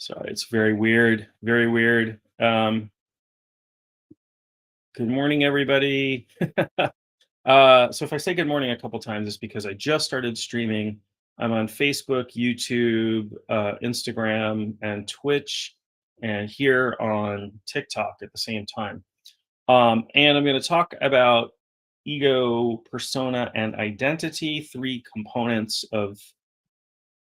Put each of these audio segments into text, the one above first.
Sorry, it's very weird. Very weird. Good morning, everybody. So if I say good morning a couple times, it's because I just started streaming. I'm on Facebook, YouTube, Instagram, and Twitch, and here on TikTok at the same time. And I'm going to talk about ego, persona, and identity, three components of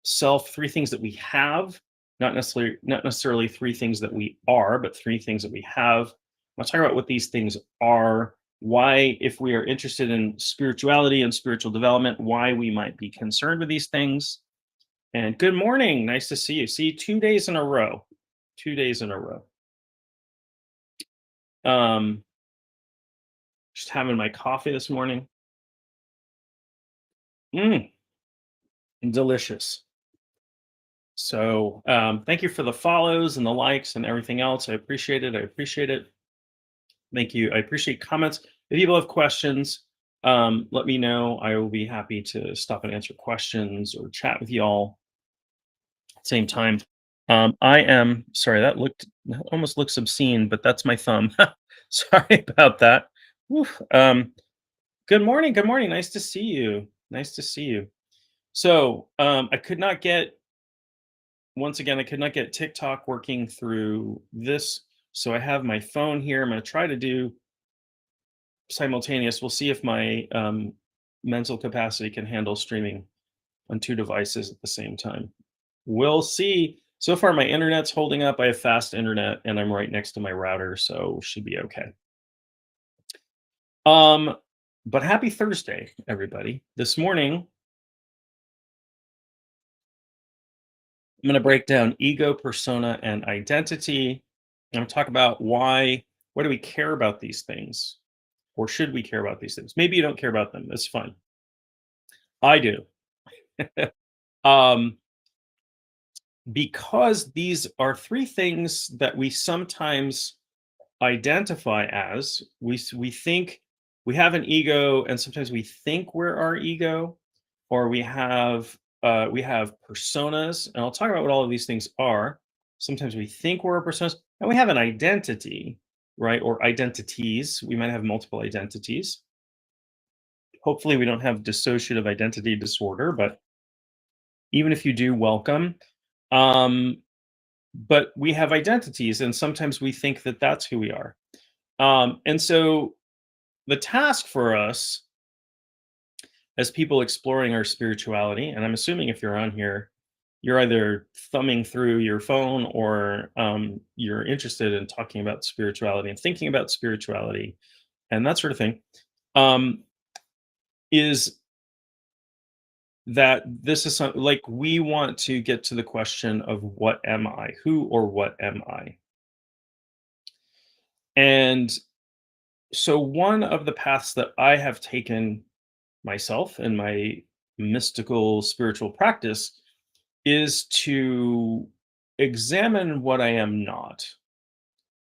self, three things that we have, not necessarily three things that we are, but three things that we have. I'll talk about what these things are, why, if we are interested in spirituality and spiritual development, why we might be concerned with these things. And good morning, nice to see you. See you 2 days in a row. 2 days in a row. Um, just having my coffee this morning. Mm, delicious. So thank you for the follows and the likes and everything else. I appreciate it. I appreciate it. Thank you. I appreciate comments. If people have questions, let me know. I will be happy to stop and answer questions or chat with y'all at the same time. I am sorry, that almost looks obscene, but that's my thumb. Sorry about that. Woof. Good morning. Good morning. Nice to see you. Nice to see you. So I could not get once again, I could not get TikTok working through this. So I have my phone here. I'm going to try to do simultaneous. We'll see if my mental capacity can handle streaming on two devices at the same time. We'll see. So far, my internet's holding up. I have fast internet and I'm right next to my router, so should be okay. Um, but happy Thursday, everybody. This morning, I'm going to break down ego, persona, and identity. I'm going to talk about why do we care about these things? Or should we care about these things? Maybe you don't care about them. That's fine. I do. um, because these are three things that we sometimes identify as. We think we have an ego, and sometimes we think we're our ego, or we have personas, and I'll talk about what all of these things are. Sometimes we think we're a personas, and we have an identity, right? Or identities. We might have multiple identities. Hopefully, we don't have dissociative identity disorder, but even if you do, welcome. Um, but we have identities, and sometimes we think that that's who we are. And so the task for us as people exploring our spirituality, and I'm assuming if you're on here, you're either thumbing through your phone or you're interested in talking about spirituality and thinking about spirituality and that sort of thing, um, is that this is something like we want to get to the question of what am I? Who or what am I? And so one of the paths that I have taken myself in my mystical spiritual practice is to examine what I am not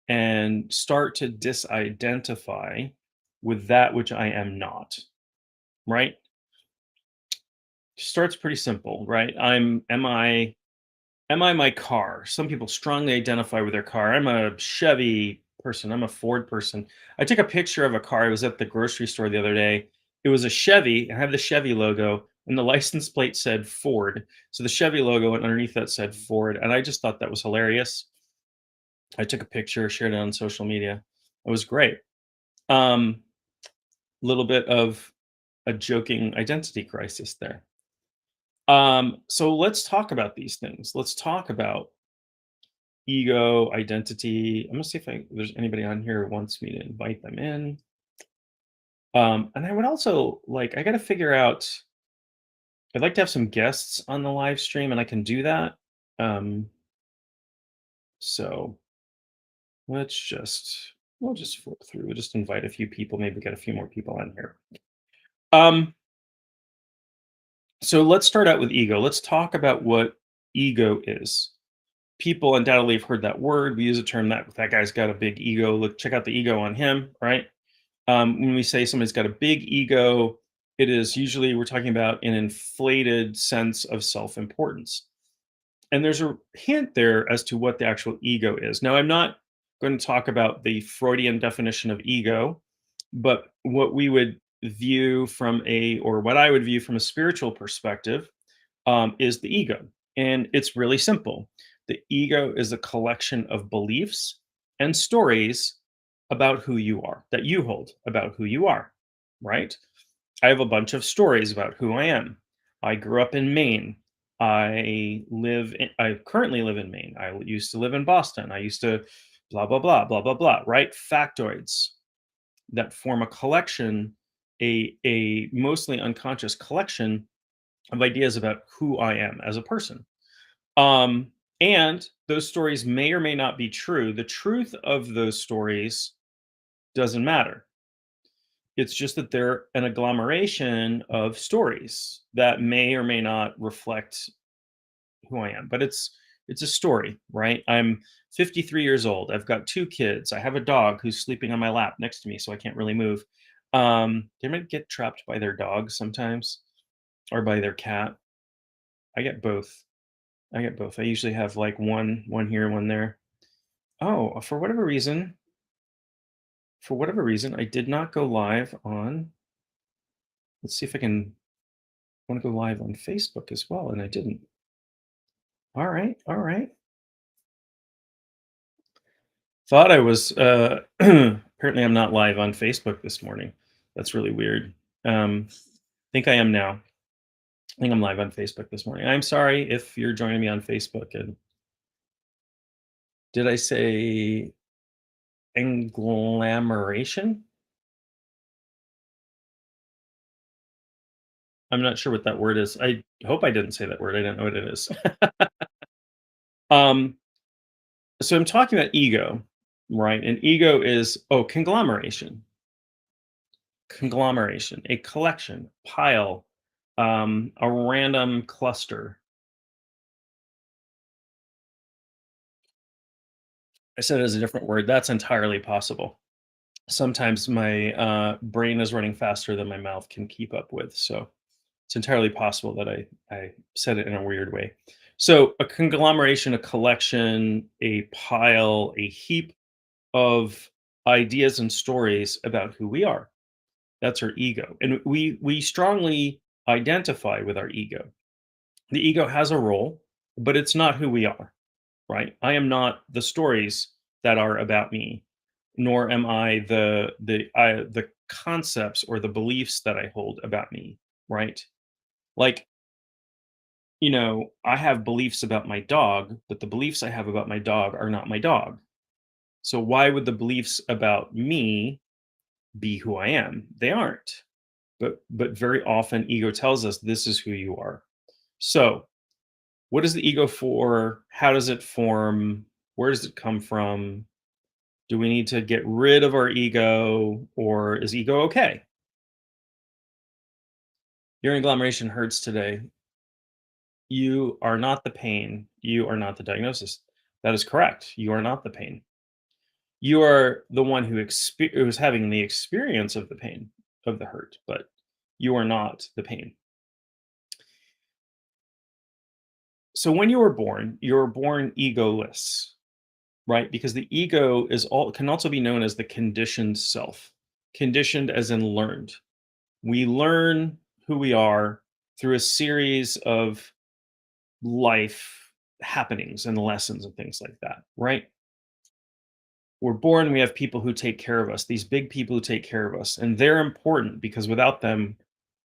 and start to disidentify with that which I am not, right? Starts pretty simple, right? Am I my car? Some people strongly identify with their car. I'm a Chevy person. I'm a Ford person. I took a picture of a car. I was at the grocery store the other day. It was a Chevy. I have the Chevy logo, and the license plate said Ford. So the Chevy logo, and underneath that said Ford. And I just thought that was hilarious. I took a picture, shared it on social media. It was great. Um, Little bit of a joking identity crisis there. So let's talk about these things. Let's talk about ego, identity. I'm gonna see if there's anybody on here who wants me to invite them in. And I would also I got to figure out. I'd like to have some guests on the live stream, and I can do that. Um, so we'll just flip through. We'll just invite a few people. Maybe get a few more people on here. Um, so let's start out with ego. Let's talk about what ego is. People undoubtedly have heard that word. We use a term that guy's got a big ego. Look, check out the ego on him, right? When we say somebody's got a big ego, it is usually we're talking about an inflated sense of self-importance. And there's a hint there as to what the actual ego is. Now, I'm not going to talk about the Freudian definition of ego, but what we would view from a, or what I would view from a spiritual perspective, is the ego. And it's really simple. The ego is a collection of beliefs and stories about who you are, that you hold about who you are, right? I have a bunch of stories about who I am. I grew up in Maine. I currently live in Maine. I used to live in Boston. I used to blah blah blah blah blah blah, right? Factoids that form a collection, a mostly unconscious collection of ideas about who I am as a person. Um, and those stories may or may not be true. The truth of those stories doesn't matter. It's just that they're an agglomeration of stories that may or may not reflect who I am. But it's a story, right? I'm 53 years old. I've got two kids. I have a dog who's sleeping on my lap next to me, so I can't really move. They might get trapped by their dog sometimes or by their cat. I get both. I get both. I usually have like one here, one there. Oh, for whatever reason, I did not go live on. Let's see if I can. Want to go live on Facebook as well, and I didn't. All right, all right. Thought I was. Apparently, I'm not live on Facebook this morning. That's really weird. Think I am now. I think I'm live on Facebook this morning. I'm sorry if you're joining me on Facebook. And did I say englameration? I'm not sure what that word is. I hope I didn't say that word. I don't know what it is. um, so I'm talking about ego, right? And ego is conglomeration, a collection, pile, a random cluster. I said it as a different word. That's entirely possible. Sometimes my brain is running faster than my mouth can keep up with. So it's entirely possible that I said it in a weird way. So a conglomeration, a collection, a pile, a heap of ideas and stories about who we are. That's our ego. And we strongly identify with our ego. The ego has a role, but it's not who we are, right? I am not the stories that are about me, nor am I the concepts or the beliefs that I hold about me, right? Like, I have beliefs about my dog, but the beliefs I have about my dog are not my dog. So why would the beliefs about me be who I am? They aren't. But very often ego tells us this is who you are. So, what is the ego for? How does it form? Where does it come from? Do we need to get rid of our ego, or is ego okay? Your agglomeration hurts today. You are not the pain. You are not the diagnosis. That is correct. You are not the pain. You are the one who's having the experience of the pain, of the hurt, but you are not the pain. So when you were born egoless, right? Because the ego is all can also be known as the conditioned self. Conditioned as in learned. We learn who we are through a series of life happenings and lessons and things like that, right? We're born, we have people who take care of us, these big people who take care of us, and they're important because without them,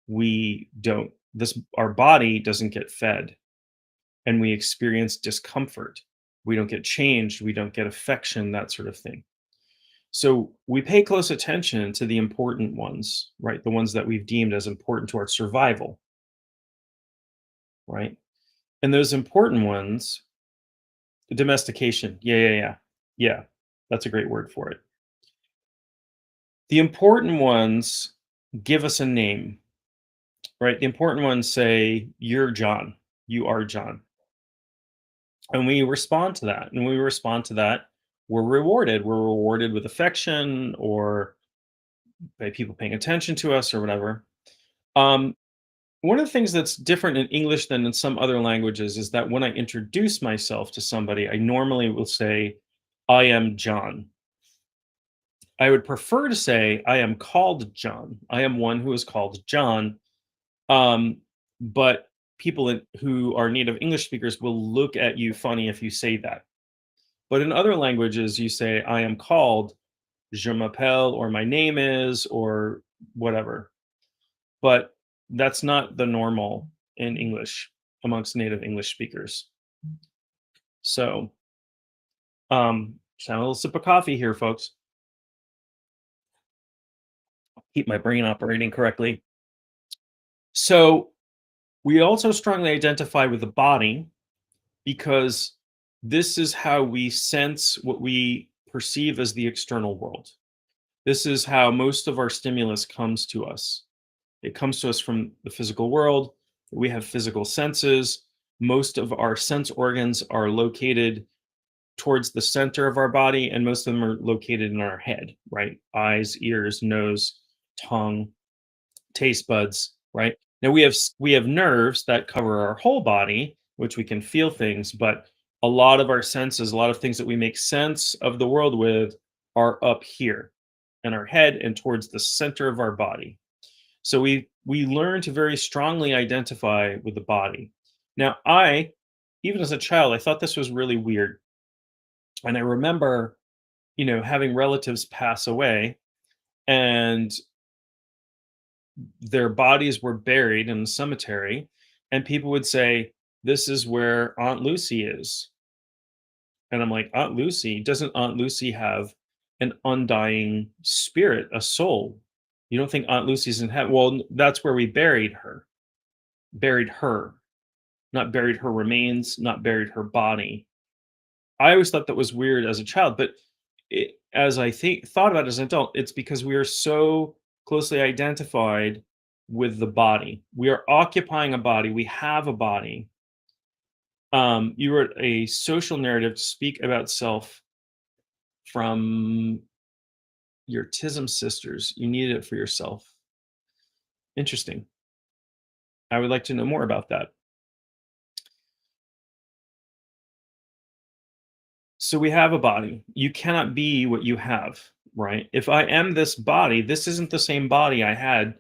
we don't, this, our body doesn't get fed and we experience discomfort. We don't get changed, we don't get affection, that sort of thing. So we pay close attention to the important ones, right? The ones that we've deemed as important to our survival, right? And those important ones, domestication. Yeah, yeah, yeah. Yeah. That's a great word for it. The important ones give us a name, right? The important ones say, "You're John. You are John." And we respond to that. And when we respond to that, we're rewarded. We're rewarded with affection or by people paying attention to us or whatever. One of the things that's different in English than in some other languages is that when I introduce myself to somebody, I normally will say, I am John. I would prefer to say, I am called John. I am one who is called John. Um, but who are native English speakers will look at you funny if you say that. But in other languages, you say, I am called Je m'appelle, or my name is, or whatever. But that's not the normal in English amongst native English speakers. So, just have a little sip of coffee here, folks. Keep my brain operating correctly. So, we also strongly identify with the body because this is how we sense what we perceive as the external world. This is how most of our stimulus comes to us. It comes to us from the physical world. We have physical senses. Most of our sense organs are located towards the center of our body, and most of them are located in our head, right? Eyes, ears, nose, tongue, taste buds, right? Now we have nerves that cover our whole body, which we can feel things, but a lot of our senses, a lot of things that we make sense of the world with are up here in our head and towards the center of our body. So we learn to very strongly identify with the body. Now, even as a child, I thought this was really weird. And I remember, having relatives pass away and their bodies were buried in the cemetery, and people would say, "This is where Aunt Lucy is." And I'm like, "Aunt Lucy? Doesn't Aunt Lucy have an undying spirit, a soul? You don't think Aunt Lucy's in heaven?" Well, that's where we buried her, not buried her remains, not buried her body. I always thought that was weird as a child, but as I thought about it as an adult, it's because we are so closely identified with the body. We are occupying a body. We have a body. You wrote a social narrative to speak about self from your Tism sisters. You needed it for yourself. Interesting. I would like to know more about that. So we have a body. You cannot be what you have, right? If I am this body, this isn't the same body I had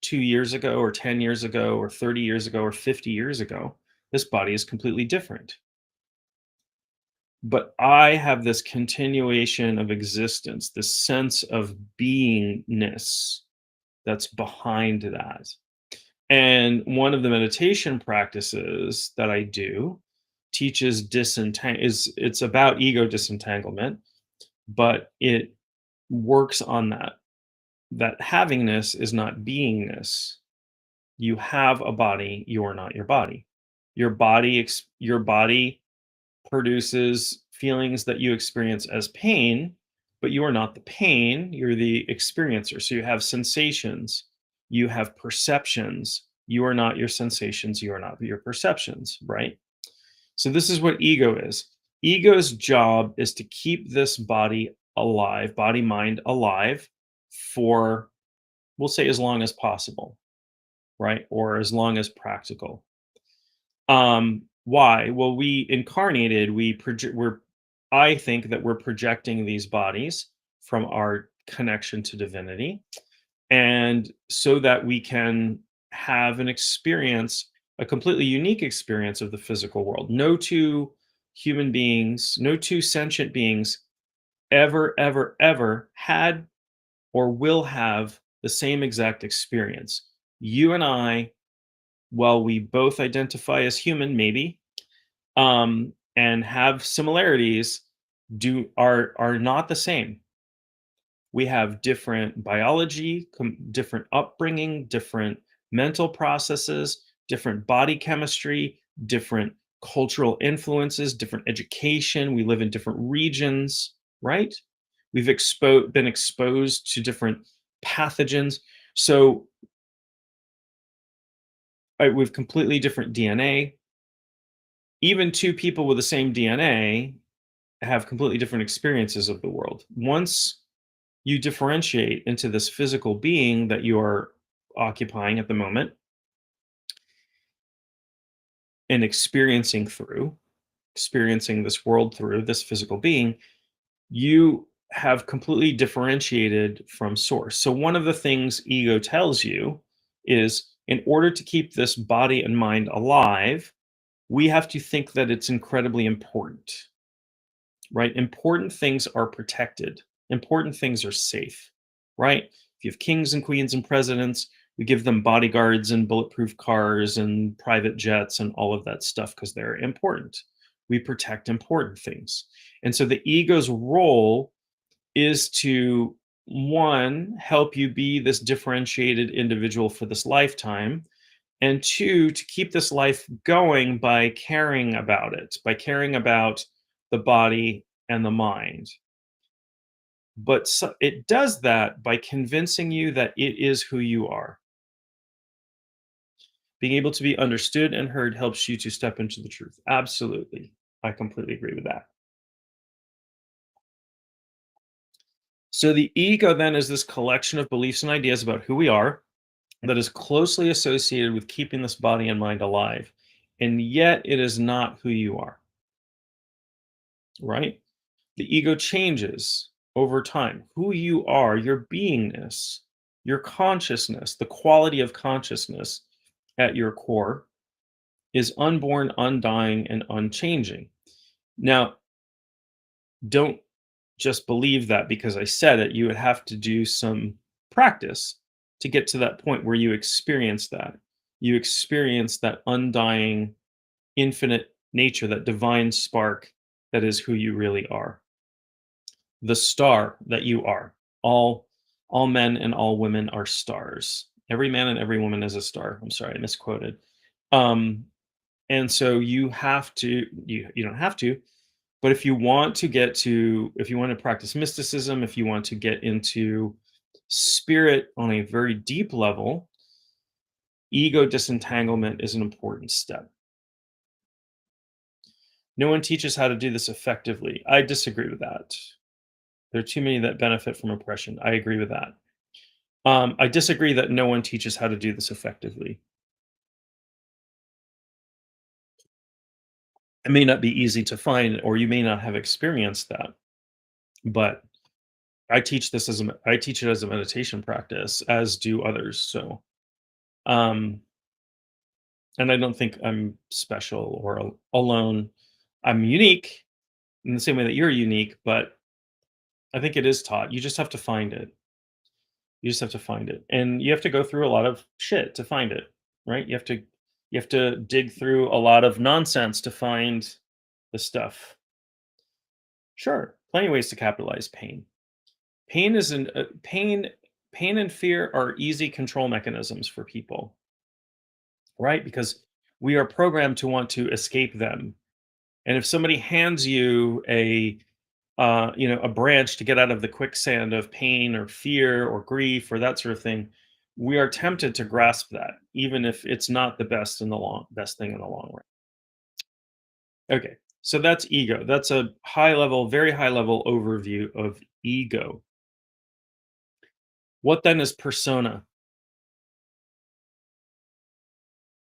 2 years ago, or 10 years ago, or 30 years ago, or 50 years ago. This body is completely different. But I have this continuation of existence, this sense of beingness that's behind that. And one of the meditation practices that I do teaches it's about ego disentanglement, but it works on that havingness is not beingness. You have a body, you are not your body. Your body produces feelings that you experience as pain, but you are not the pain, you're the experiencer. So you have sensations, you have perceptions. You are not your sensations, you are not your perceptions, right? So this is what ego is. Ego's job is to keep this body alive, body mind alive for, we'll say, as long as possible, right? Or as long as practical. Why? Well, we incarnated, I think that we're projecting these bodies from our connection to divinity, and so that we can have an experience, a completely unique experience of the physical world. No two human beings, no two sentient beings ever had or will have the same exact experience. You and I, while we both identify as human, maybe, and have similarities, are not the same. We have different biology, different upbringing, different mental processes, different body chemistry, different cultural influences, different education. We live in different regions, right? Been exposed to different pathogens. So we've completely different DNA. Even two people with the same DNA have completely different experiences of the world. Once you differentiate into this physical being that you are occupying at the moment, and experiencing this world through this physical being, you have completely differentiated from source. So one of the things ego tells you is, in order to keep this body and mind alive, we have to think that it's incredibly important, right? Important things are protected. Important things are safe, right? If you have kings and queens and presidents, we give them bodyguards and bulletproof cars and private jets and all of that stuff because they're important. We protect important things. And so the ego's role is to, one, help you be this differentiated individual for this lifetime, and two, to keep this life going by caring about it, by caring about the body and the mind. But it does that by convincing you that it is who you are. Being able to be understood and heard helps you to step into the truth. Absolutely. I completely agree with that. So the ego then is this collection of beliefs and ideas about who we are that is closely associated with keeping this body and mind alive. And yet it is not who you are, right? The ego changes over time. Who you are, your beingness, your consciousness, the quality of consciousness at your core is unborn, undying, and unchanging. Now, don't just believe that because I said it. You would have to do some practice to get to that point where you experience that. You experience that undying, infinite nature, that divine spark that is who you really are. The star that you are. All men and all women are stars. Every man and every woman is a star. I'm sorry, I misquoted. Um, and so you have to, you don't have to, but if you want to if you want to practice mysticism, if you want to get into spirit on a very deep level, ego disentanglement is an important step. No one teaches how to do this effectively. I disagree with that. There are too many that benefit from oppression. I agree with that. I disagree that no one teaches how to do this effectively. It may not be easy to find, or you may not have experienced that, but I teach it as a meditation practice, as do others. So, um, and I don't think I'm special or alone. I'm unique in the same way that you're unique, but I think it is taught. You just have to find it. You just have to find it, and you have to go through a lot of shit to find it, right? You have to dig through a lot of nonsense to find the stuff. Sure, plenty of ways to capitalize pain. Pain is an pain and fear are easy control mechanisms for people, right? Because we are programmed to want to escape them. And if somebody hands you a branch to get out of the quicksand of pain or fear or grief or that sort of thing, we are tempted to grasp that, even if it's not the best thing in the long run. Okay, so that's ego. That's a very high level overview of ego. What then is persona?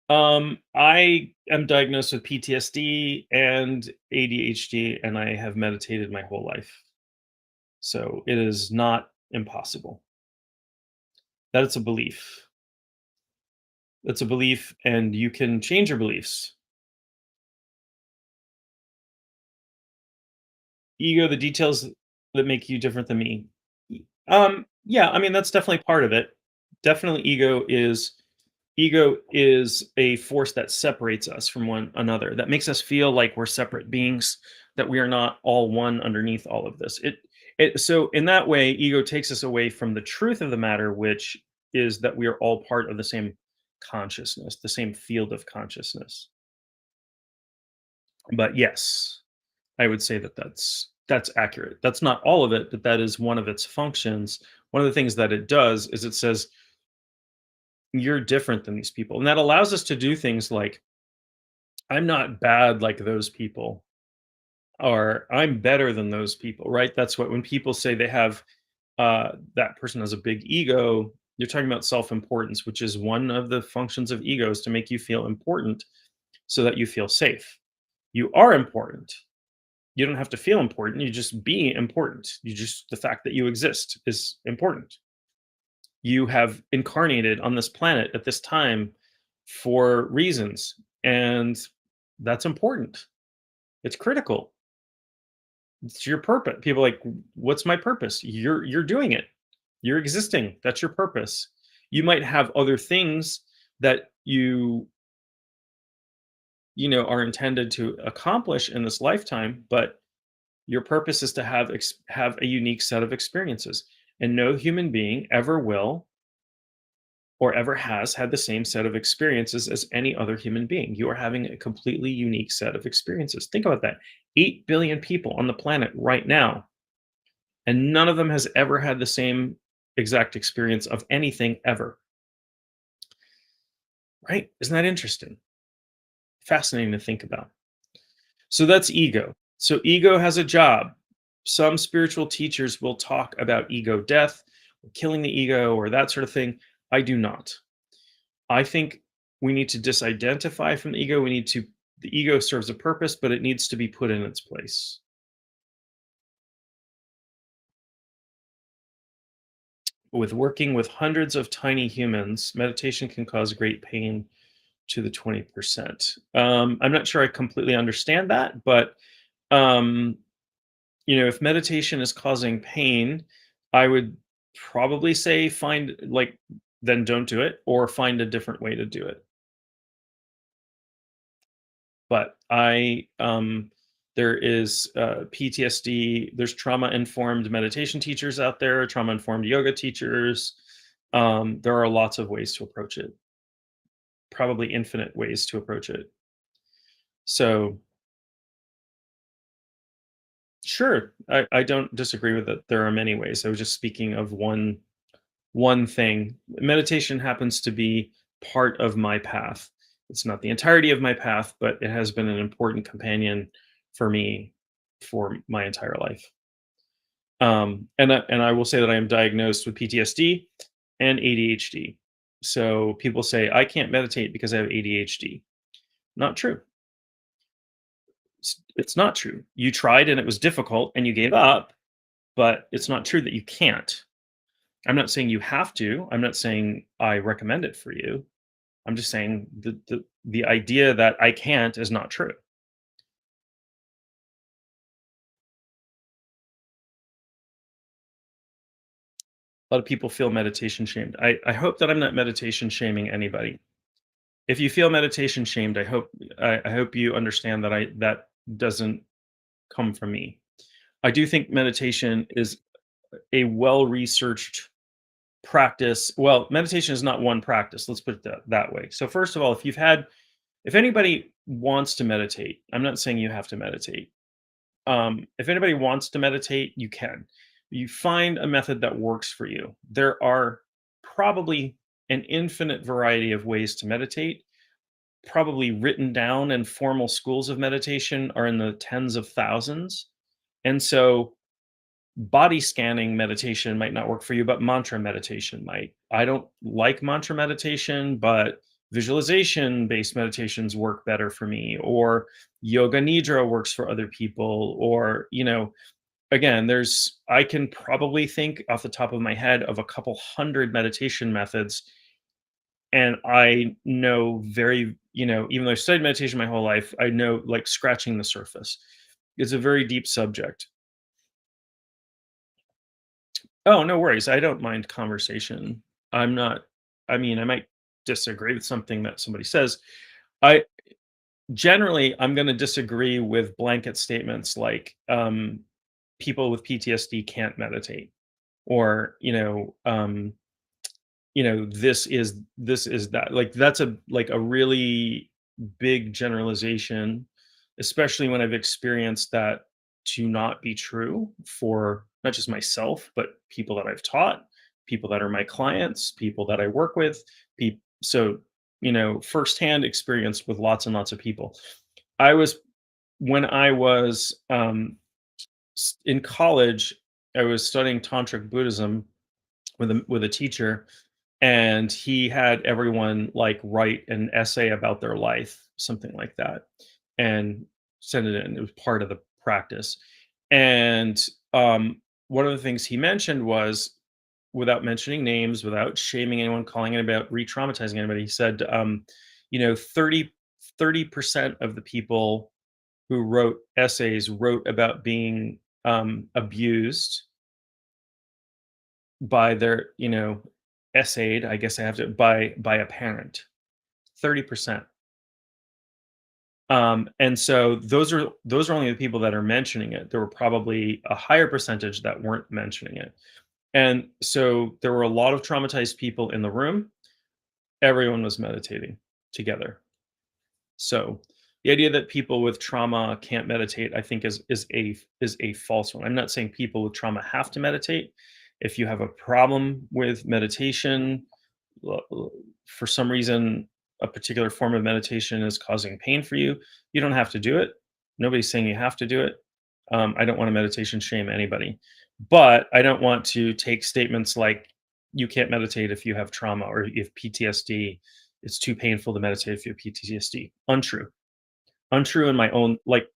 I am diagnosed with PTSD and ADHD, and I have meditated my whole life. So it is not impossible. That it's a belief. It's a belief, and you can change your beliefs. Ego, the details that make you different than me. Yeah, I mean that's definitely part of it. Definitely, ego is a force that separates us from one another. That makes us feel like we're separate beings. That we are not all one underneath all of this. So in that way, ego takes us away from the truth of the matter, which is that we are all part of the same consciousness, the same field of consciousness. But yes, I would say that that's accurate. That's not all of it, but that is one of its functions. One of the things that it does is it says you're different than these people. And that allows us to do things like I'm not bad like those people, or I'm better than those people, right? That's what when people say they have that person has a big ego, you're talking about self-importance, which is one of the functions of ego is to make you feel important. so that you feel safe. You are important. You don't have to feel important. You just be important. You just, the fact that you exist is important. You have incarnated on this planet at this time for reasons, and that's important. It's critical. It's your purpose. People are like, what's my purpose? You're doing it. You're existing. That's your purpose. You might have other things that are intended to accomplish in this lifetime, but your purpose is to have a unique set of experiences. And no human being ever will or ever has had the same set of experiences as any other human being. You are having a completely unique set of experiences. Think about that. 8 billion people on the planet right now, and none of them has ever had the same exact experience of anything ever. Right? Isn't that interesting? Fascinating to think about. So that's ego. So ego has a job. Some spiritual teachers will talk about ego death, or killing the ego, or that sort of thing. I do not. I think we need to disidentify from the ego. The ego serves a purpose, but it needs to be put in its place. With working with hundreds of tiny humans, meditation can cause great pain to the 20%. I'm not sure I completely understand that, but um, if meditation is causing pain, I would probably say then don't do it or find a different way to do it. But there is PTSD, there's trauma informed meditation teachers out there, trauma informed yoga teachers. There are lots of ways to approach it, probably infinite ways to approach it. So, sure, I don't disagree with it. There are many ways. I was just speaking of one thing. Meditation happens to be part of my path. It's not the entirety of my path, but it has been an important companion for me for my entire life. And I will say that I am diagnosed with PTSD and ADHD. So people say I can't meditate because I have ADHD. Not true. It's not true. You tried and it was difficult and you gave up, but it's not true that you can't. I'm not saying you have to. I'm not saying I recommend it for you. I'm just saying the idea that I can't is not true. A lot of people feel meditation shamed. I hope that I'm not meditation shaming anybody. If you feel meditation shamed, I hope you understand that I that doesn't come from me. I do think meditation is a well-researched practice. Well, meditation is not one practice. Let's put it that way. So first of all, if anybody wants to meditate, I'm not saying you have to meditate. If anybody wants to meditate, you can. You find a method that works for you. There are probably an infinite variety of ways to meditate. Probably written down and formal schools of meditation are in the tens of thousands. And so body scanning meditation might not work for you, but mantra meditation might. I don't like mantra meditation, but visualization based meditations work better for me, or yoga nidra works for other people, or, again, I can probably think off the top of my head of a couple hundred meditation methods. And I know even though I studied meditation my whole life, I know like scratching the surface. It's a very deep subject. Oh, no worries. I don't mind conversation. I'm not I mean, I might disagree with something that somebody says. I generally I'm going to disagree with blanket statements like people with PTSD can't meditate, or this is that. Like that's a really big generalization, especially when I've experienced that to not be true for not just myself, but people that I've taught, people that are my clients, people that I work with. So, firsthand experience with lots and lots of people. I was When I was in college, I was studying tantric Buddhism with a teacher, and he had everyone like write an essay about their life. something like that, and send it in. It was part of the practice. And one of the things he mentioned was, without mentioning names, without shaming anyone, calling it about re-traumatizing anybody, he said, you know, 30% of the people who wrote essays wrote about being abused by their, you know, essayed, I guess I have to, by a parent. 30%. And so those are only the people that are mentioning it. There were probably a higher percentage that weren't mentioning it. And so there were a lot of traumatized people in the room. Everyone was meditating together. So the idea that people with trauma can't meditate, I think, is a false one. I'm not saying people with trauma have to meditate. If you have a problem with meditation, for some reason a particular form of meditation is causing pain for you, you don't have to do it. Nobody's saying you have to do it. I don't want to meditation shame anybody, but I don't want to take statements like you can't meditate if you have trauma or if PTSD. It's too painful to meditate if you have PTSD. Untrue. Untrue in my own, like,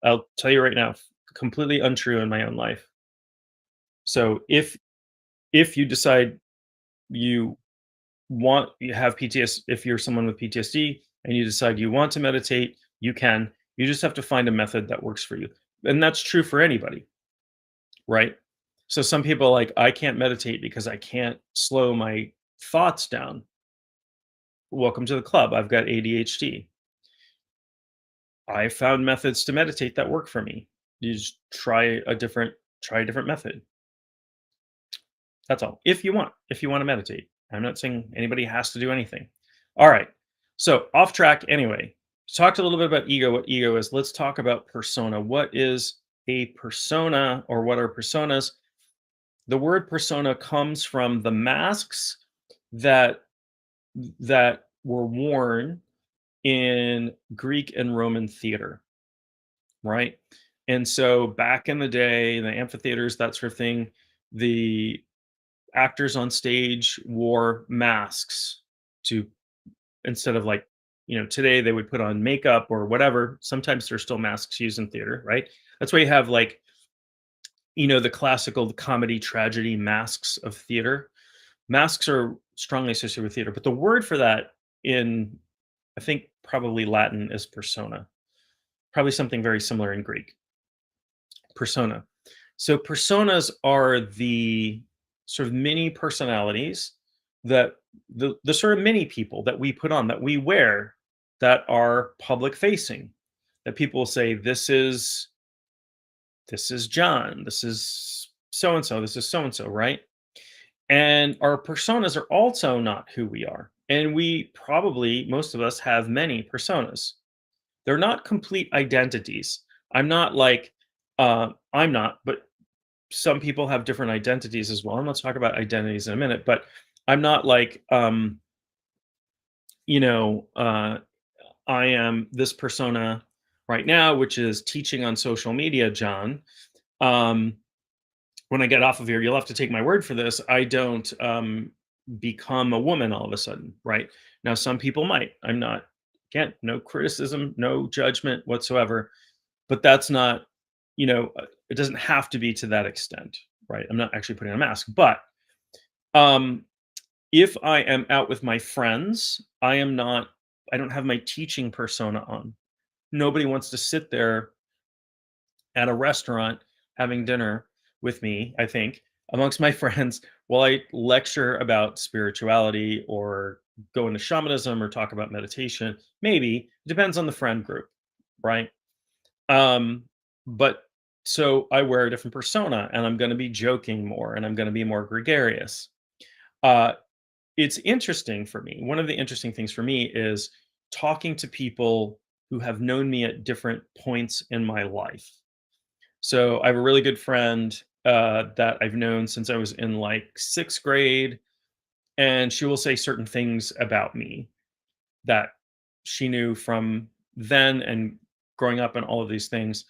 I'll tell you right now, completely untrue in my own life. So if you decide you you have PTSD, if you're someone with PTSD and you decide you want to meditate, you can. You just have to find a method that works for you. And that's true for anybody, right? So some people are like, I can't meditate because I can't slow my thoughts down. Welcome to the club. I've got ADHD. I found methods to meditate that work for me. You just try a different method. That's all. If you want to meditate. I'm not saying anybody has to do anything. All right. So off track anyway. Talked a little bit about ego, what ego is. Let's talk about persona. What is a persona, or what are personas? The word persona comes from the masks that were worn in Greek and Roman theater, right? And so back in the day, the amphitheaters, that sort of thing, the actors on stage wore masks to, instead of, like, today they would put on makeup or whatever. Sometimes there's still masks used in theater, right? That's why you have, like, the classical comedy tragedy masks of theater. Masks are strongly associated with theater, but the word for that in, I think, probably Latin is persona. Probably something very similar in Greek. Persona. So personas are the sort of mini personalities, that the sort of mini people that we put on, that we wear, that are public facing, that people will say, this is John, this is so and so, this is so and so, right? And our personas are also not who we are. And we probably, most of us, have many personas. They're not complete identities. I'm not, but some people have different identities as well. And let's talk about identities in a minute. But I'm not like, you know, uh, I am this persona right now, which is teaching on social media, John. Um, when I get off of here, you'll have to take my word for this. I don't become a woman all of a sudden, right? Now, some people might. I'm not, again, no criticism, no judgment whatsoever, but that's not, it doesn't have to be to that extent, right? I'm not actually putting on a mask, but um, if I am out with my friends, I don't have my teaching persona on. Nobody wants to sit there at a restaurant having dinner with me, I think, amongst my friends, while I lecture about spirituality or go into shamanism or talk about meditation. Maybe it depends on the friend group, right? Um, but so I wear a different persona, and I'm going to be joking more, and I'm going to be more gregarious. Uh, it's interesting for me. One of the interesting things for me is talking to people who have known me at different points in my life. So I have a really good friend that I've known since I was in, like, sixth grade, and she will say certain things about me that she knew from then and growing up and all of these things.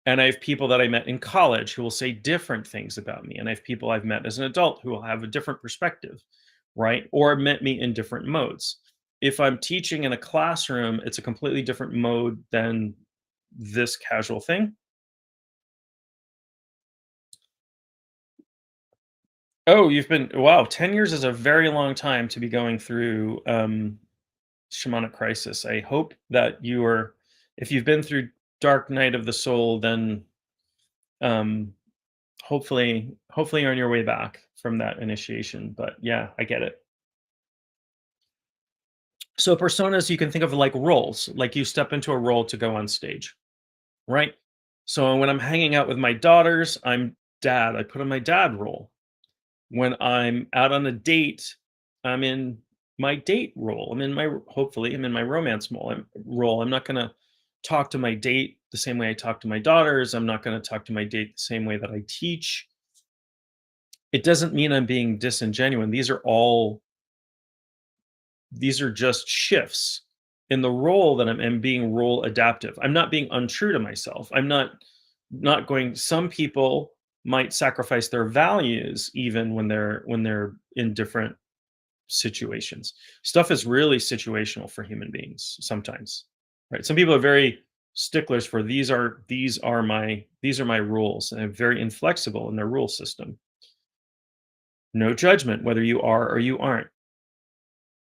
And I have people that I met in college who will say different things about me. And I have people I've met as an adult who will have a different perspective, right? Or met me in different modes. If I'm teaching in a classroom, it's a completely different mode than this casual thing. Oh, you've been wow, 10 years is a very long time to be going through shamanic crisis. I hope that you are, if you've been through dark night of the soul, then um hopefully you're on your way back from that initiation. But yeah, I get it. So personas you can think of like roles, like you step into a role to go on stage, right? So when I'm hanging out with my daughters, I'm dad. I put on my dad role. When I'm out on a date, I'm in my date role. Hopefully I'm in my romance role. I'm not going to talk to my date the same way I talk to my daughters. I'm not going to talk to my date the same way that I teach. It doesn't mean I'm being disingenuous. These are just shifts in the role that I'm being role adaptive. I'm not being untrue to myself. I'm not going, some people might sacrifice their values even when they're in different situations. Stuff is really situational for human beings sometimes. Right? Some people are very sticklers for these are my rules, and they're very inflexible in their rule system. No judgment whether you are or you aren't.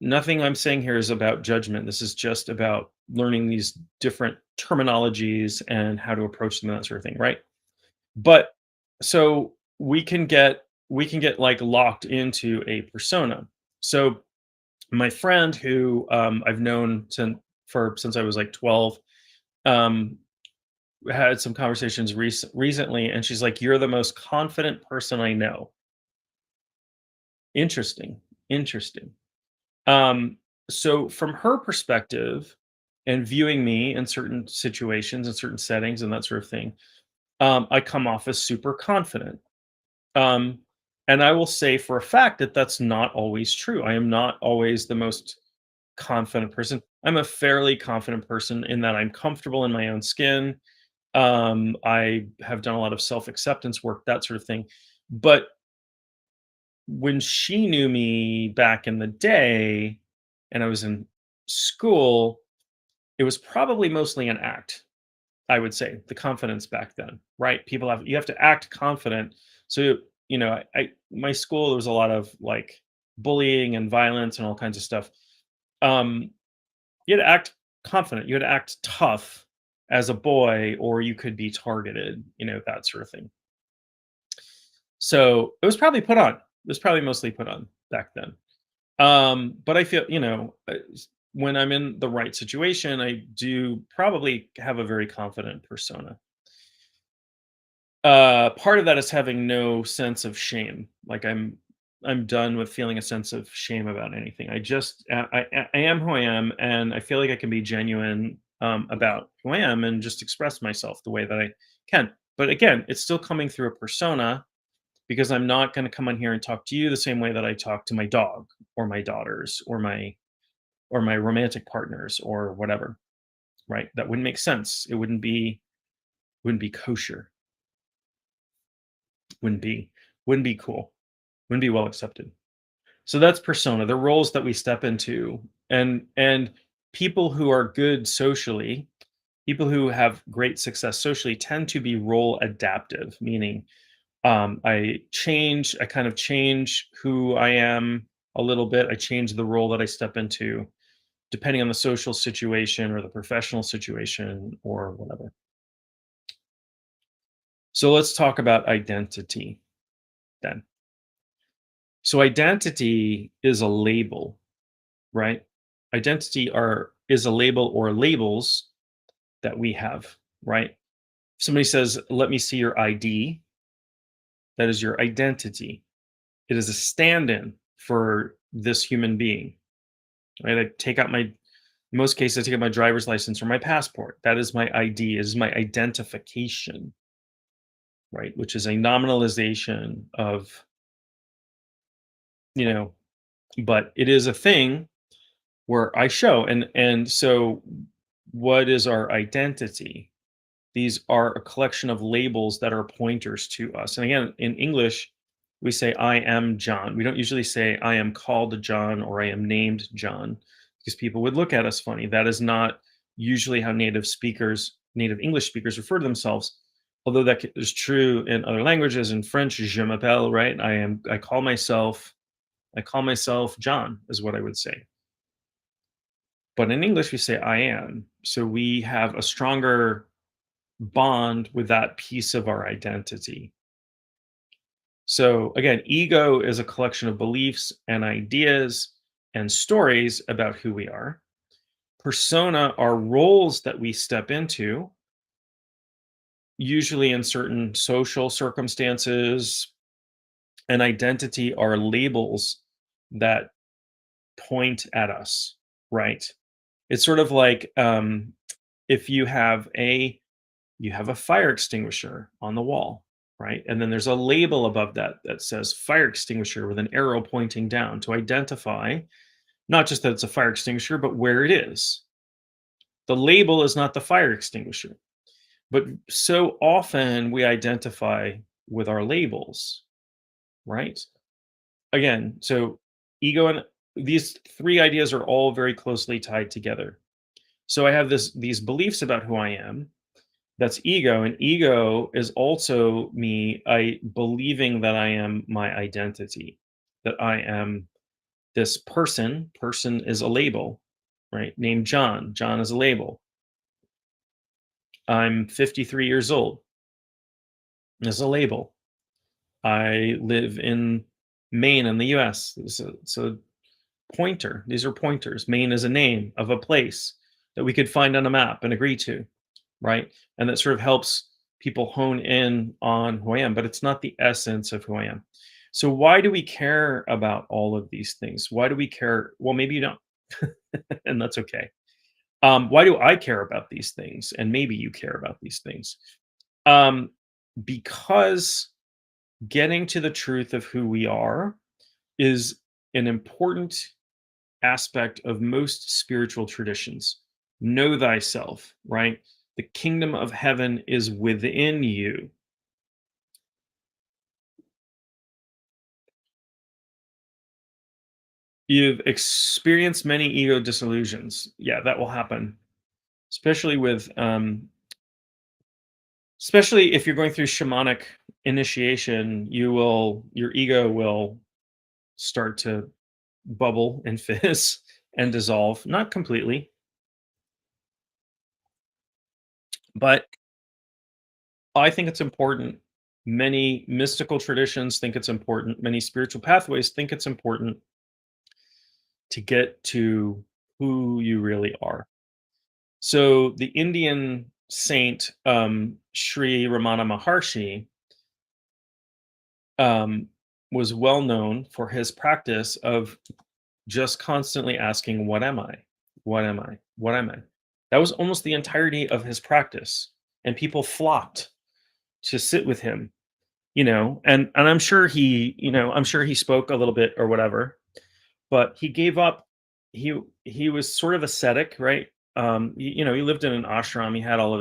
Nothing I'm saying here is about judgment. This is just about learning these different terminologies and how to approach them, that sort of thing, right? But so we can get like locked into a persona. So my friend who I've known since I was like 12, um, had some conversations recently, and she's like, "You're the most confident person I know." Interesting, interesting. Um, so from her perspective and viewing me in certain situations and certain settings and that sort of thing, I come off as super confident. Um, and I will say for a fact that that's not always true. I am not always the most confident person. I'm a fairly confident person in that I'm comfortable in my own skin. I have done a lot of self acceptance work, that sort of thing. But when she knew me back in the day and I was in school, it was probably mostly an act, I would say, the confidence back then, right? You have to act confident. So, my school, there was a lot of like bullying and violence and all kinds of stuff. Um, you had to act confident, you had to act tough as a boy, or you could be targeted, that sort of thing. So it was probably put on. It was probably mostly put on back then. But I feel, when I'm in the right situation, I do probably have a very confident persona. Part of that is having no sense of shame. Like I'm done with feeling a sense of shame about anything. I am who I am, and I feel like I can be genuine about who I am and just express myself the way that I can. But again, it's still coming through a persona because I'm not going to come on here and talk to you the same way that I talk to my dog or my daughters or my romantic partners or whatever, right? That wouldn't make sense. It wouldn't be kosher. Wouldn't be wouldn't be cool. Wouldn't be well accepted. So that's persona, the roles that we step into. And people who are good socially, people who have great success socially tend to be role adaptive, meaning I kind of change who I am a little bit. I change the role that I step into depending on the social situation or the professional situation or whatever. So let's talk about identity then. So identity is a label, right? Identity are is a label or labels that we have, right? If somebody says, "Let me see your ID," that is your identity. It is a stand-in for this human being, right? In most cases, I take out my driver's license or my passport. That is my ID, is my identification, right? Which is a nominalization of, you know, but it is a thing where I show. And so what is our identity? These are a collection of labels that are pointers to us. And again, in English, we say I am John. We don't usually say I am called John or I am named John because people would look at us funny. That is not usually how native English speakers refer to themselves. Although is true in other languages. In French, je m'appelle, right? I call myself John, is what I would say. But in English, we say I am. So we have a stronger bond with that piece of our identity. So again, ego is a collection of beliefs and ideas and stories about who we are. Persona are roles that we step into, usually in certain social circumstances, and identity are labels that point at us, right? It's sort of like if you have a fire extinguisher on the wall, right? And then there's a label above that that says fire extinguisher with an arrow pointing down to identify not just that it's a fire extinguisher, but where it is. The label is not the fire extinguisher. But so often we identify with our labels, right? Again, so ego and these three ideas are all very closely tied together. So I have these beliefs about who I am. That's ego, and ego is also me I believing that I am my identity, that I am this person. Person is a label, right? Named John. John is a label. I'm 53 years old is a label. I live in Maine in the US. It's a pointer. These are pointers. Maine is a name of a place that we could find on a map and agree to, right? And that sort of helps people hone in on who I am, but it's not the essence of who I am. So why do we care about all of these things? Why do we care? Well, maybe you don't, and that's okay. Why do I care about these things? And maybe you care about these things. Um, because getting to the truth of who we are is an important aspect of most spiritual traditions. Know thyself, right? The kingdom of heaven is within you. You've experienced many ego disillusions. Yeah, that will happen, especially especially if you're going through shamanic initiation. Your ego will start to bubble and fizz and dissolve, not completely, but I think it's important. Many mystical traditions think it's important. Many spiritual pathways think it's important to get to who you really are. So the Indian saint Sri Ramana Maharshi um, was well known for his practice of just constantly asking, "What am I? What am I? What am I?" That was almost the entirety of his practice, and people flocked to sit with him. And I'm sure he spoke a little bit or whatever, but he gave up. He was sort of ascetic, right? He lived in an ashram. He had all of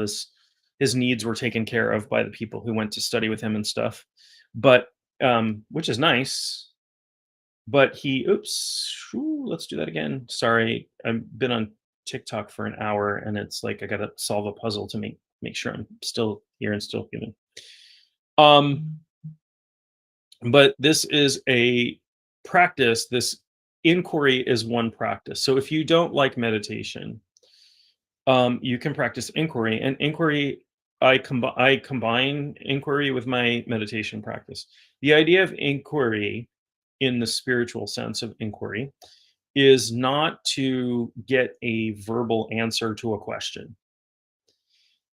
his needs were taken care of by the people who went to study with him and stuff. But which is nice. But let's do that again. Sorry, I've been on TikTok for an hour, and it's like I gotta solve a puzzle to make sure I'm still here and still human. Um, but this is a practice. This inquiry is one practice. So if you don't like meditation, you can practice inquiry. And inquiry, I combine inquiry with my meditation practice. The idea of inquiry, in the spiritual sense of inquiry, is not to get a verbal answer to a question.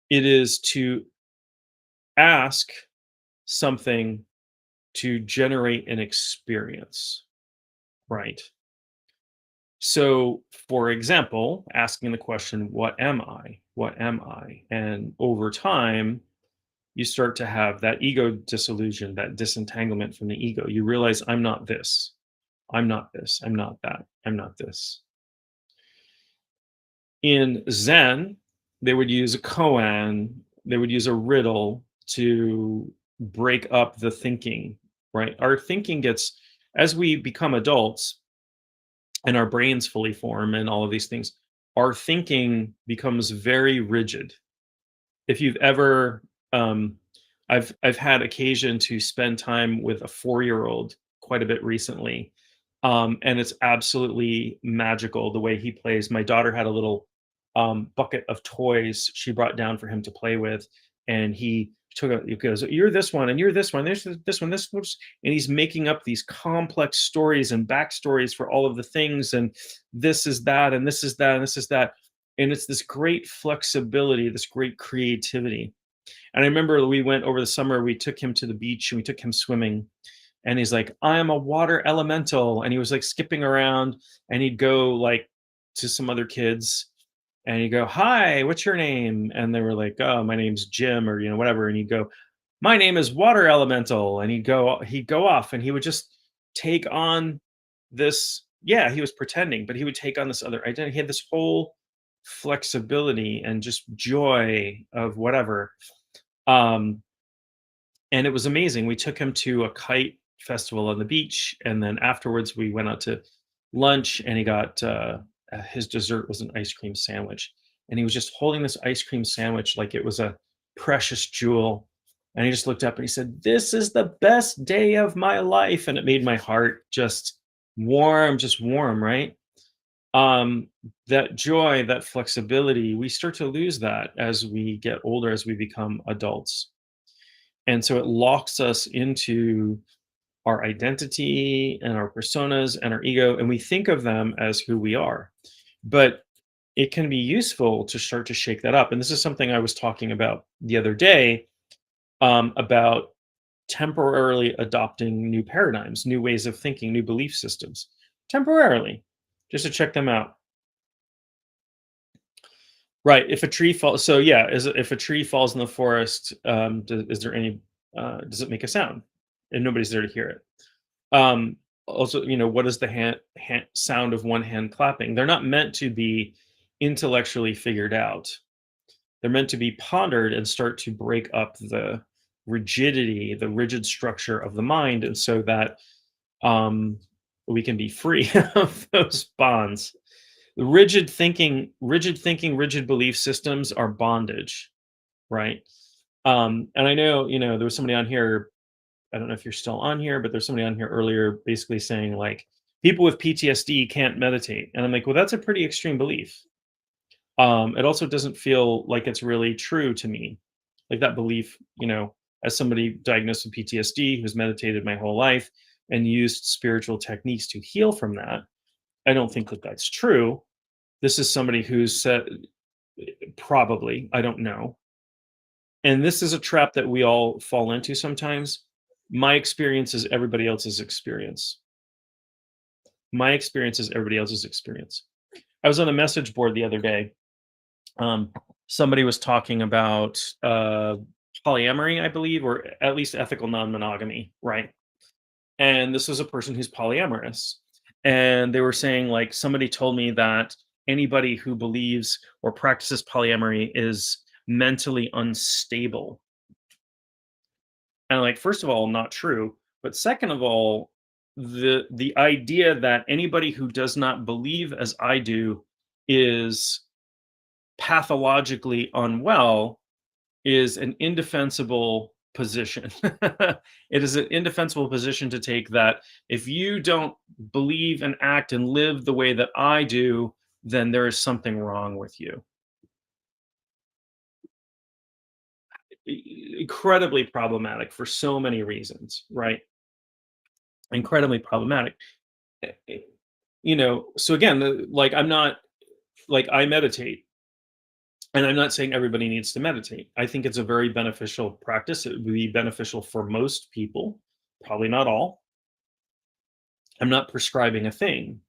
It is to ask something to generate an experience, right? So, for example, asking the question, "What am I? What am I?" And over time, you start to have that ego disillusion, that disentanglement from the ego. You realize, I'm not this. I'm not this. I'm not that. I'm not this. In Zen, they would use a koan, they would use a riddle to break up the thinking, right? Our thinking gets, as we become adults, and our brains fully form and all of these things, our thinking becomes very rigid. If you've ever, um, I've had occasion to spend time with a 4-year-old quite a bit recently, and it's absolutely magical the way he plays. My daughter had a little bucket of toys she brought down for him to play with, and he goes, "You're this one, and you're this one. There's this one, this one," and he's making up these complex stories and backstories for all of the things, and this is that, and this is that, and this is that, and it's this great flexibility, this great creativity. And I remember we went over the summer, we took him to the beach and we took him swimming. And he's like, I am a water elemental. And he was like skipping around, and he'd go like to some other kids and he'd go, Hi, what's your name? And they were like, Oh, my name's Jim, or, whatever. And he'd go, My name is water elemental. And he'd go off and he would just take on this. Yeah, he was pretending, but he would take on this other identity. He had this whole flexibility and just joy of whatever. Um, and it was amazing. We took him to a kite festival on the beach, and then afterwards we went out to lunch, and he got his dessert was an ice cream sandwich, and he was just holding this ice cream sandwich like it was a precious jewel. And he just looked up and he said, "This is the best day of my life," and it made my heart just warm, right? um that joy, that flexibility, we start to lose that as we get older, as we become adults. And so it locks us into our identity and our personas and our ego, and we think of them as who we are. But it can be useful to start to shake that up. And this is something I was talking about the other day, about temporarily adopting new paradigms, new ways of thinking, new belief systems, temporarily, just to check them out. Right. If a tree falls, so yeah, if a tree falls in the forest, is there any, does it make a sound? And nobody's there to hear it. Also, what is the sound of one hand clapping? They're not meant to be intellectually figured out. They're meant to be pondered and start to break up the rigid structure of the mind, and so that um, we can be free of those bonds. Rigid belief systems are bondage, right? And I know, there was somebody on here, I don't know if you're still on here, but there's somebody on here earlier basically saying like people with PTSD can't meditate. And I'm like, well, that's a pretty extreme belief. It also doesn't feel like it's really true to me. Like that belief, as somebody diagnosed with PTSD who's meditated my whole life and used spiritual techniques to heal from that, I don't think that that's true. This is somebody who's said, probably, I don't know. And this is a trap that we all fall into sometimes. My experience is everybody else's experience. My experience is everybody else's experience. I was on a message board the other day. Somebody was talking about polyamory, I believe, or at least ethical non-monogamy, right? And this was a person who's polyamorous. And they were saying, like, somebody told me that anybody who believes or practices polyamory is mentally unstable. And like, first of all, not true. But second of all, the idea that anybody who does not believe as I do is pathologically unwell is an indefensible position. It is an indefensible position to take, that if you don't believe and act and live the way that I do, then there is something wrong with you. Incredibly problematic for so many reasons, right? Incredibly problematic. Eh, eh, so again, like, I'm not, like, I meditate, and I'm not saying everybody needs to meditate. I think it's a very beneficial practice. It would be beneficial for most people, probably not all. I'm not prescribing a thing,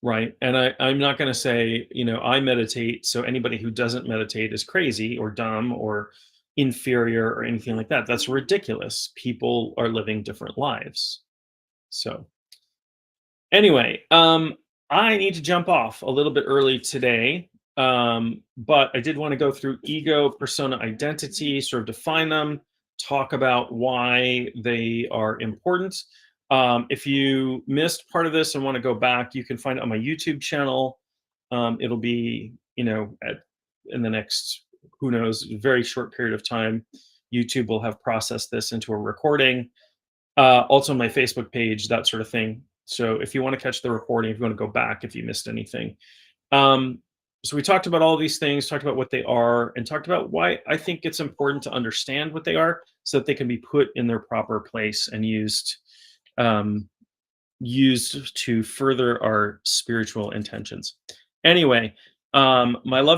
right? And I'm not going to say, I meditate, so anybody who doesn't meditate is crazy or dumb or inferior or anything like that. That's ridiculous. People are living different lives. So, anyway, I need to jump off a little bit early today. But I did want to go through ego, persona, identity, sort of define them, talk about why they are important. If you missed part of this and want to go back, you can find it on my YouTube channel. It'll be, in the next, who knows, very short period of time, YouTube will have processed this into a recording. Also, my Facebook page, that sort of thing. So if you want to catch the recording, if you want to go back, if you missed anything. Um, so we talked about all these things, talked about what they are, and talked about why I think it's important to understand what they are so that they can be put in their proper place and um, used to further our spiritual intentions. Anyway, my love.